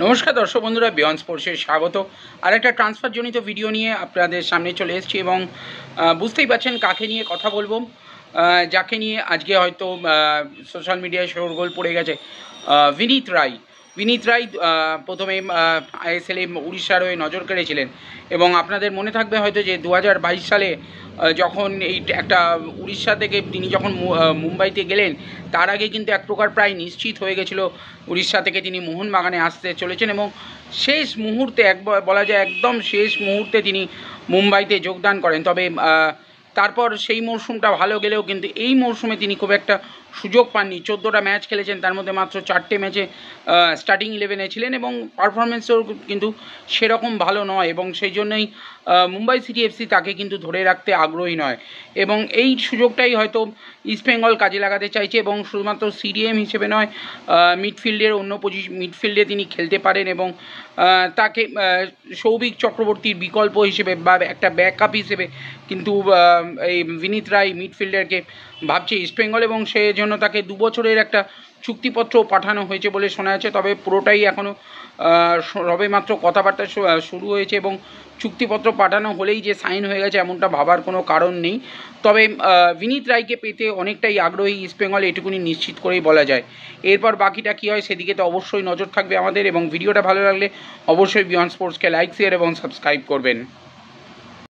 নমস্কার দর্শক বন্ধুরা, বিয়ন্ড স্পোর্টসে স্বাগত। আর একটা ট্রান্সফার জনিত ভিডিও নিয়ে আপনাদের সামনে চলে এসেছি এবং বুঝতেই পারছেন কাকে নিয়ে কথা বলবো, যাকে নিয়ে আজকে হয়তো সোশ্যাল মিডিয়ায় শোরগোল পড়ে গেছে। বিনীত রায় প্রথমে আইএসএলে উড়িষ্যার হয়ে নজর কেড়েছিলেন এবং আপনাদের মনে থাকবে হয়তো যে 2022 সালে যখন এই একটা উড়িষ্যা থেকে তিনি যখন মুম্বাইতে গেলেন, তার আগে কিন্তু এক প্রকার প্রায় নিশ্চিত হয়ে গেছিলো উড়িষ্যা থেকে তিনি মোহনবাগানে আসতে চলেছেন এবং শেষ মুহূর্তে বলা যায় একদম শেষ মুহূর্তে তিনি মুম্বাইতে যোগদান করেন। তবে তারপর সেই মরশুমটা ভালো গেলেও কিন্তু এই মরশুমে তিনি খুব একটা সুযোগ পাননি। 14টা ম্যাচ খেলেছেন, তার মধ্যে মাত্র 4টে ম্যাচে স্টার্টিং 11-এ ছিলেন এবং পারফরমেন্সও কিন্তু সেরকম ভালো নয় এবং সেই জন্যই মুম্বাই সিটি এফসি তাকে কিন্তু ধরে রাখতে আগ্রহী নয় এবং এই সুযোগটাই হয়তো ইস্টবেঙ্গল কাজে লাগাতে চাইছে এবং শুধুমাত্র সিডিএম হিসেবে নয়, মিডফিল্ডের অন্য মিডফিল্ডে তিনি খেলতে পারেন এবং তাকে সৌভিক চক্রবর্তীর বিকল্প হিসেবে বা একটা ব্যাকআপ হিসেবে কিন্তু এই বিনীত রায় মিডফিল্ডারকে ভাবছে ইস্টবেঙ্গল এবং সেই জন্য তাকে 2 বছরের একটা চুক্তিপত্র পাঠানো হয়েছে বলে শোনা যাচ্ছে। তবে পুরোটাই এখনও সবে মাত্র কথাবার্তা শুরু হয়েছে এবং চুক্তিপত্র পাঠানো হলেই যে সাইন হয়ে গেছে এমনটা ভাবার কোনো কারণ নেই। তবে বিনীত রায়কে পেতে অনেকটাই আগ্রহী ইস্টবেঙ্গল, এটুকুনি নিশ্চিত করেই বলা যায়। এরপর বাকিটা কী হয় সেদিকে তো অবশ্যই নজর থাকবে আমাদের এবং ভিডিওটা ভালো লাগলে অবশ্যই বিয়ন্ড স্পোর্টসকে লাইক, শেয়ার এবং সাবস্ক্রাইব করবেন।